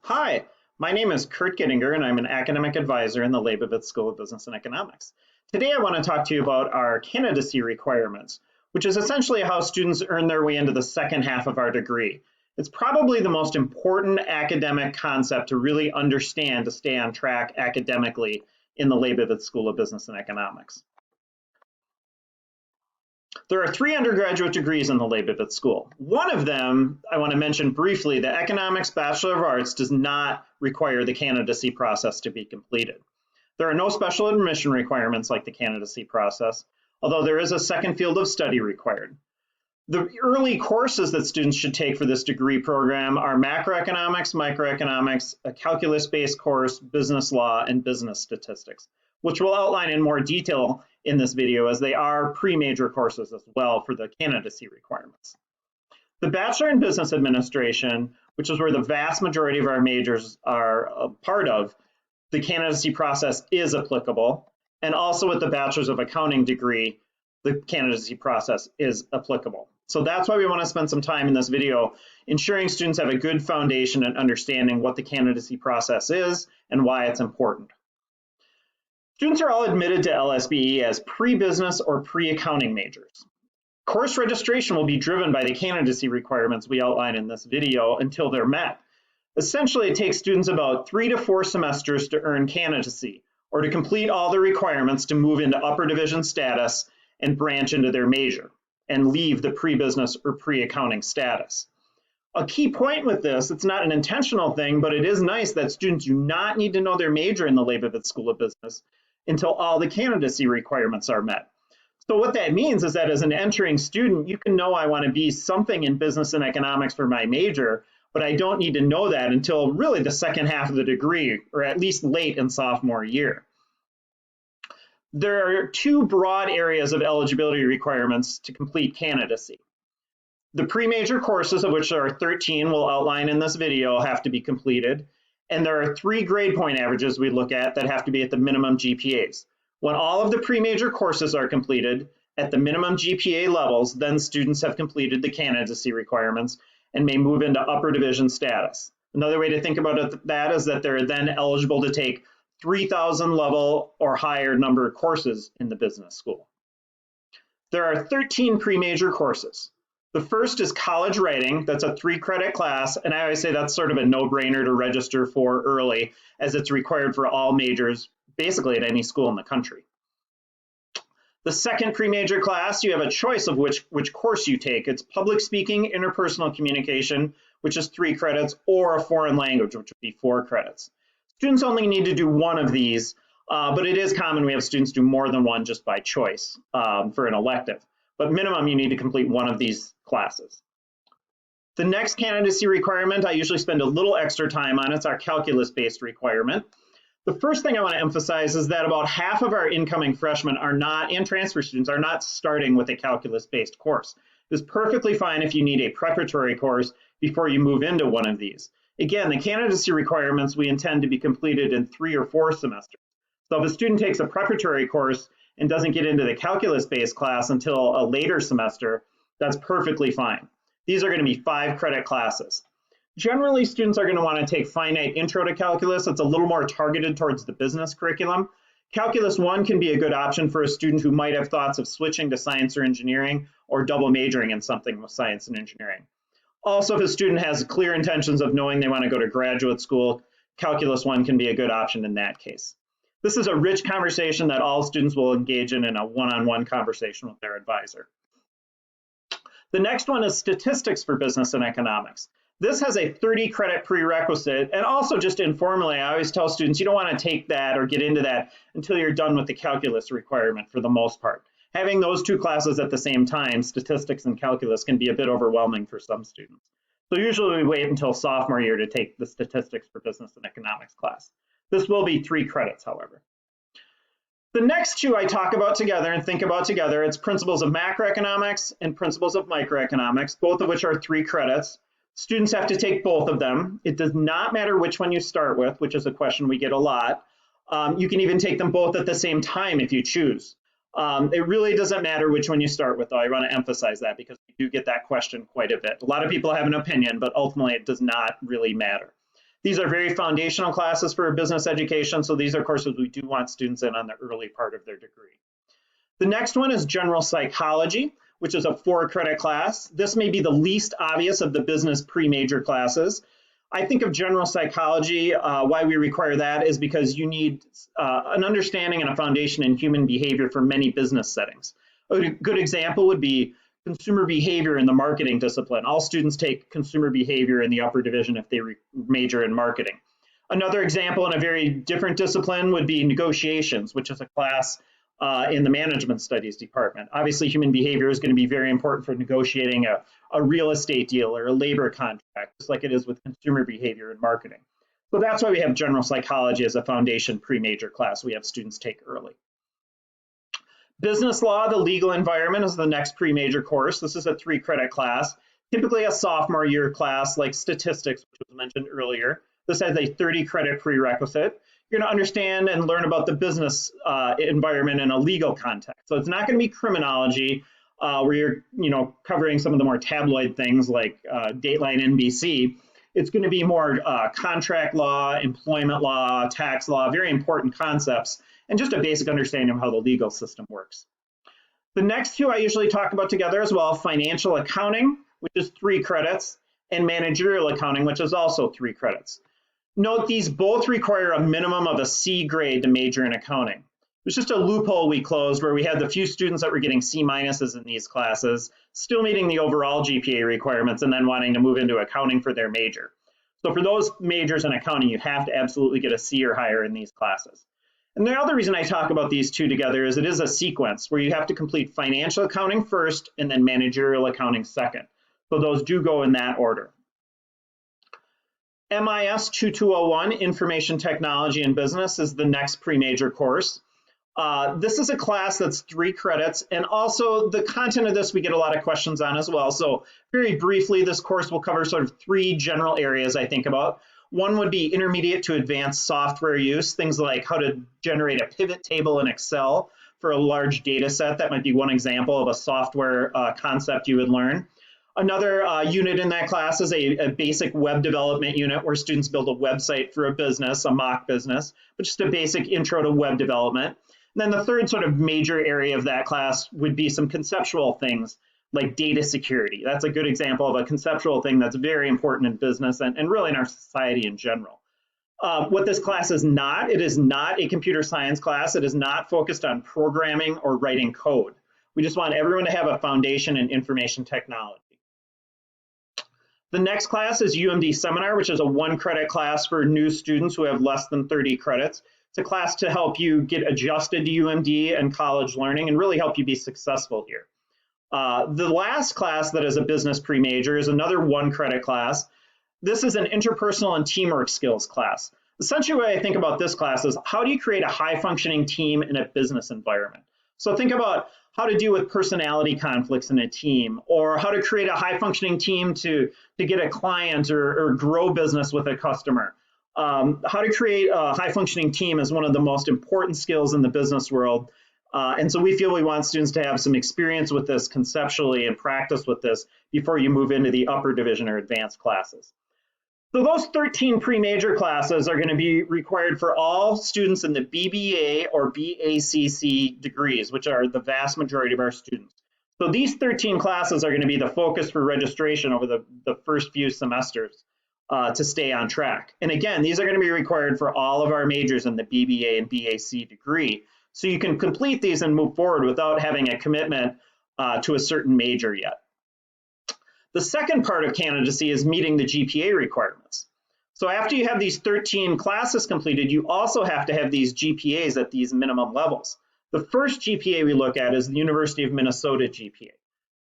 Hi, my name is Kurt Gittinger, and I'm an academic advisor in the Leibovitz School of Business and Economics. Today, I want to talk to you about our candidacy requirements, which is essentially how students earn their way into the second half of our degree. It's probably the most important academic concept to really understand to stay on track academically in the Leibovitz School of Business and Economics. There are 3 undergraduate degrees in the Leibovitz School. One of them, I want to mention briefly, the Economics Bachelor of Arts does not require the candidacy process to be completed. There are no special admission requirements like the candidacy process, although there is a second field of study required. The early courses that students should take for this degree program are macroeconomics, microeconomics, a calculus-based course, business law, and business statistics, which we'll outline in more detail in this video as they are pre-major courses as well for the candidacy requirements. The Bachelor in Business Administration, which is where the vast majority of our majors are a part of, the candidacy process is applicable. And also with the Bachelor's of Accounting degree, the candidacy process is applicable. So that's why we want to spend some time in this video ensuring students have a good foundation and understanding what the candidacy process is and why it's important. Students are all admitted to LSBE as pre-business or pre-accounting majors. Course registration will be driven by the candidacy requirements we outline in this video until they're met. Essentially, it takes students about 3 to 4 semesters to earn candidacy or to complete all the requirements to move into upper division status and branch into their major and leave the pre-business or pre-accounting status. A key point with this, it's not an intentional thing, but it is nice that students do not need to know their major in the Leibovitz School of Business until all the candidacy requirements are met. So what that means is that as an entering student, you can know I want to be something in business and economics for my major, but I don't need to know that until really the second half of the degree, or at least late in sophomore year. There are 2 broad areas of eligibility requirements to complete candidacy. The pre-major courses, of which there are 13 we'll outline in this video, have to be completed. And there are 3 grade point averages we look at that have to be at the minimum GPAs. When all of the pre-major courses are completed at the minimum GPA levels, then students have completed the candidacy requirements and may move into upper division status. Another way to think about that is that they're then eligible to take 3,000 level or higher number of courses in the business school. There are 13 pre-major courses. The first is college writing. That's a 3-credit class, and I always say that's sort of a no-brainer to register for early, as it's required for all majors, basically at any school in the country. The second pre-major class, you have a choice of which course you take. It's public speaking, interpersonal communication, which is 3 credits, or a foreign language, which would be 4 credits. Students only need to do one of these, but it is common we have students do more than one just by choice for an elective. But minimum, you need to complete one of these classes. The next candidacy requirement, I usually spend a little extra time on. It's our calculus-based requirement. The first thing I want to emphasize is that about half of our incoming freshmen are not, and transfer students, are not starting with a calculus-based course. It's perfectly fine if you need a preparatory course before you move into one of these. Again, the candidacy requirements we intend to be completed in 3 or 4 semesters. So if a student takes a preparatory course and doesn't get into the calculus-based class until a later semester, that's perfectly fine. These are going to be 5-credit classes. Generally, students are going to want to take finite intro to calculus. It's a little more targeted towards the business curriculum. Calculus 1 can be a good option for a student who might have thoughts of switching to science or engineering or double majoring in something with science and engineering. Also, if a student has clear intentions of knowing they want to go to graduate school, Calculus 1 can be a good option in that case. This is a rich conversation that all students will engage in a one-on-one conversation with their advisor. The next one is statistics for business and economics. This has a 30-credit prerequisite, and also just informally, I always tell students you don't want to take that or get into that until you're done with the calculus requirement for the most part. Having those 2 classes at the same time, statistics and calculus, can be a bit overwhelming for some students. So usually we wait until sophomore year to take the statistics for business and economics class. This will be 3 credits, however. The next 2 I talk about together and think about together, it's principles of macroeconomics and principles of microeconomics, both of which are 3 credits. Students have to take both of them. It does not matter which one you start with, which is a question we get a lot. You can even take them both at the same time if you choose. It really doesn't matter which one you start with, though. I want to emphasize that because we do get that question quite a bit. A lot of people have an opinion, but ultimately it does not really matter. These are very foundational classes for business education, so these are courses we do want students in on the early part of their degree. The next one is general psychology, which is a 4-credit class. This may be the least obvious of the business pre-major classes. I think of general psychology, why we require that is because you need an understanding and a foundation in human behavior for many business settings. A good example would be consumer behavior in the marketing discipline. All students take consumer behavior in the upper division if they major in marketing. Another example in a very different discipline would be negotiations, which is a class in the management studies department. Obviously, human behavior is going to be very important for negotiating a real estate deal or a labor contract, just like it is with consumer behavior in marketing. So that's why we have general psychology as a foundation pre-major class we have students take early. Business law, the legal environment, is the next pre-major course. This is a 3-credit class, typically a sophomore year class like statistics, which was mentioned earlier. This has a 30-credit prerequisite. You're going to understand and learn about the business environment in a legal context. So it's not going to be criminology where you're covering some of the more tabloid things like Dateline NBC. It's going to be more contract law, employment law, tax law, very important concepts, and just a basic understanding of how the legal system works. The next two I usually talk about together as well, financial accounting, which is 3 credits, and managerial accounting, which is also 3 credits. Note these both require a minimum of a C grade to major in accounting. It was just a loophole we closed where we had the few students that were getting C minuses in these classes, still meeting the overall GPA requirements and then wanting to move into accounting for their major. So for those majors in accounting, you have to absolutely get a C or higher in these classes. And the other reason I talk about these two together is it is a sequence where you have to complete financial accounting first and then managerial accounting second. So those do go in that order. MIS 2201, Information Technology and Business, is the next pre-major course. This is a class that's 3 credits, and also the content of this we get a lot of questions on as well. So very briefly, this course will cover sort of 3 general areas I think about. One would be intermediate to advanced software use, things like how to generate a pivot table in Excel for a large data set. That might be one example of a software concept you would learn. Another unit in that class is a basic web development unit where students build a website for a business, a mock business, but just a basic intro to web development. And then the third sort of major area of that class would be some conceptual things like data security. That's a good example of a conceptual thing that's very important in business and really in our society in general. What this class is not, it is not a computer science class. It is not focused on programming or writing code. We just want everyone to have a foundation in information technology. The next class is UMD Seminar, which is a 1-credit class for new students who have less than 30 credits. It's a class to help you get adjusted to UMD and college learning and really help you be successful here. The last class that is a business pre-major is another 1-credit class. This is an interpersonal and teamwork skills class. Essentially, what I think about this class is how do you create a high-functioning team in a business environment? So think about how to deal with personality conflicts in a team, or how to create a high-functioning team to get a client or grow business with a customer. How to create a high-functioning team is one of the most important skills in the business world. And so we feel we want students to have some experience with this conceptually and practice with this before you move into the upper division or advanced classes. So those 13 pre-major classes are going to be required for all students in the BBA or BACC degrees, which are the vast majority of our students. So these 13 classes are going to be the focus for registration over the first few semesters to stay on track. And again, these are going to be required for all of our majors in the BBA and BAC degree. So you can complete these and move forward without having a commitment to a certain major yet. The second part of candidacy is meeting the GPA requirements. So after you have these 13 classes completed, you also have to have these GPAs at these minimum levels. The first GPA we look at is the University of Minnesota GPA.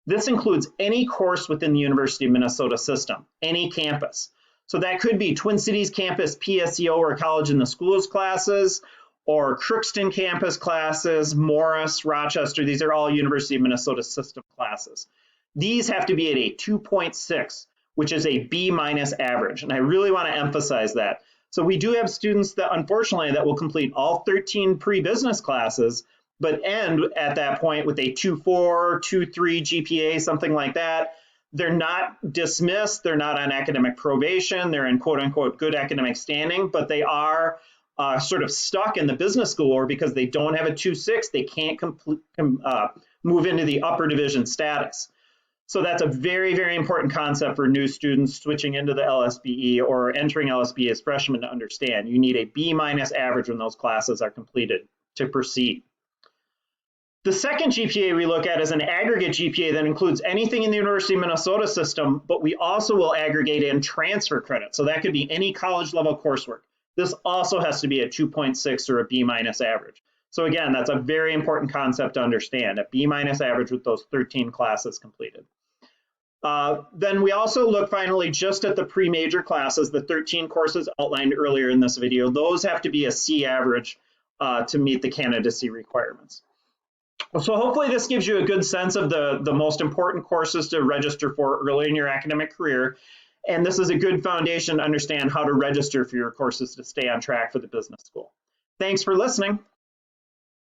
This includes any course within the University of Minnesota system, any campus. So that could be Twin Cities campus PSEO or College in the Schools classes, or Crookston campus classes, Morris, Rochester. These are all University of Minnesota system classes. These have to be at a 2.6, which is a B- average. And I really want to emphasize that. So we do have students that, unfortunately, that will complete all 13 pre-business classes, but end at that point with a 2.4, 2.3 GPA, something like that. They're not dismissed, they're not on academic probation, they're in quote unquote good academic standing, but they are sort of stuck in the business school, or because they don't have a 2.6, they can't move into the upper division status. So that's a very, very important concept for new students switching into the LSBE or entering LSBE as freshmen to understand. You need a B- average when those classes are completed to proceed. The second GPA we look at is an aggregate GPA that includes anything in the University of Minnesota system, but we also will aggregate in transfer credit. So that could be any college level coursework. This also has to be a 2.6 or a B- average. So again, that's a very important concept to understand, a B- average with those 13 classes completed. Then we also look finally just at the pre-major classes, the 13 courses outlined earlier in this video. Those have to be a C average to meet the candidacy requirements. So hopefully this gives you a good sense of the most important courses to register for early in your academic career. And this is a good foundation to understand how to register for your courses to stay on track for the business school. Thanks for listening.